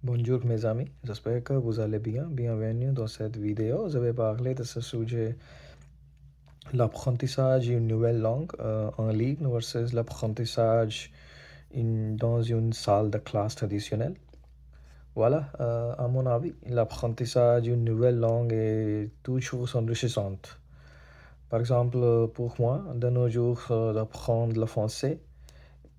Bonjour mes amis, j'espère que vous allez bien. Bienvenue dans cette vidéo. Je vais parler de ce sujet, l'apprentissage d'une nouvelle langue en ligne versus l'apprentissage dans une salle de classe traditionnelle. Voilà, à mon avis, l'apprentissage d'une nouvelle langue est toujours enrichissant. Par exemple, pour moi, de nos jours, d'apprendre le français,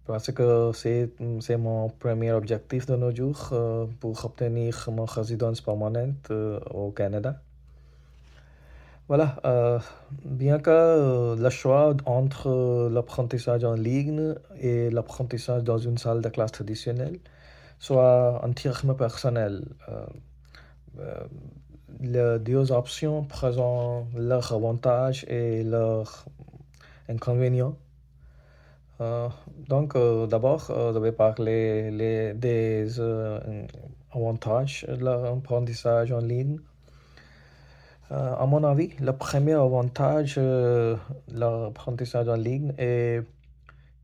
parce que c'est mon premier objectif de nos jours pour obtenir ma résidence permanente au Canada. Voilà, bien que le choix entre l'apprentissage en ligne et l'apprentissage dans une salle de classe traditionnelle soit entièrement personnel. Euh, les deux options présentent leurs avantages et leurs inconvénients. Euh, d'abord, je vais parler des avantages de l'apprentissage en ligne. À mon avis, le premier avantage de l'apprentissage en ligne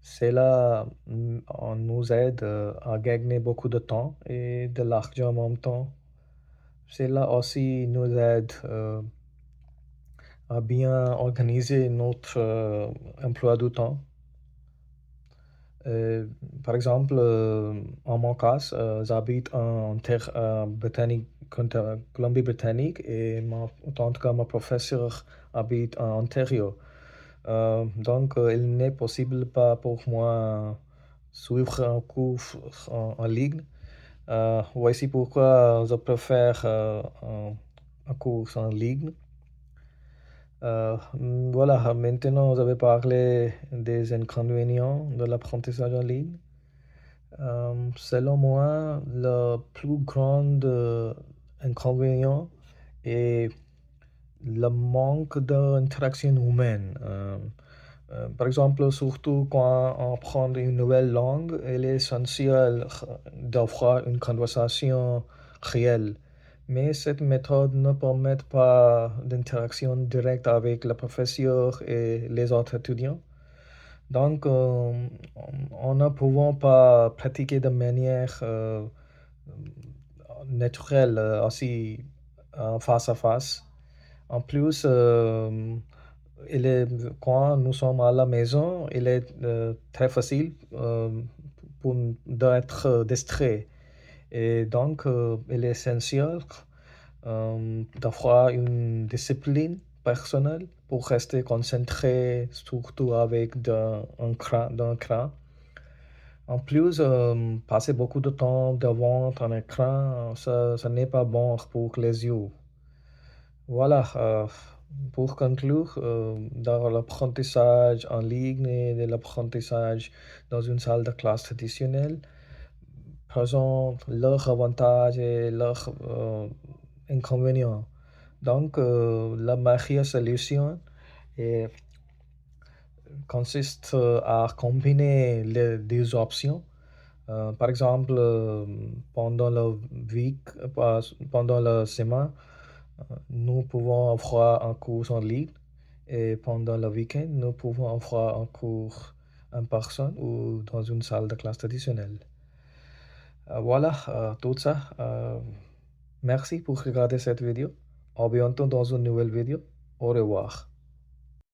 c'est là, on nous aide à gagner beaucoup de temps et de l'argent en même temps. Cela aussi nous aide à bien organiser notre emploi du temps. Euh, Par exemple, en mon cas, j'habite en terre britannique, Colombie-Britannique et en tout cas, ma professeure habite en Ontario. Il n'est possible pas pour moi suivre un cours en ligne. Voici pourquoi je préfère un cours en ligne. Voilà, maintenant, vous avez parlé des inconvénients de l'apprentissage en ligne. Selon moi, le plus grand inconvénient est le manque d'interaction humaine. Par exemple, surtout quand on apprend une nouvelle langue, il est essentiel d'avoir une conversation réelle. Mais cette méthode ne permet pas d'interaction directe avec le professeur et les autres étudiants. Donc, on ne pouvant pas pratiquer de manière naturelle, aussi face à face. En plus, quand nous sommes à la maison, il est très facile pour d'être distrait. Et donc, il est essentiel d'avoir une discipline personnelle pour rester concentré, surtout avec d'un cran. En plus, passer beaucoup de temps devant un écran, ça n'est pas bon pour les yeux. Voilà, pour conclure, dans l'apprentissage en ligne et l'apprentissage dans une salle de classe traditionnelle, présentent leurs avantages et leurs inconvénients. Donc, la meilleure solution est- consiste à combiner les deux options. Par exemple, pendant pendant la semaine, nous pouvons avoir un cours en ligne et pendant le week-end, nous pouvons avoir un cours en personne ou dans une salle de classe traditionnelle. Voilà, tout ça. Merci pour regarder cette vidéo. À bientôt dans une nouvelle vidéo. Au revoir.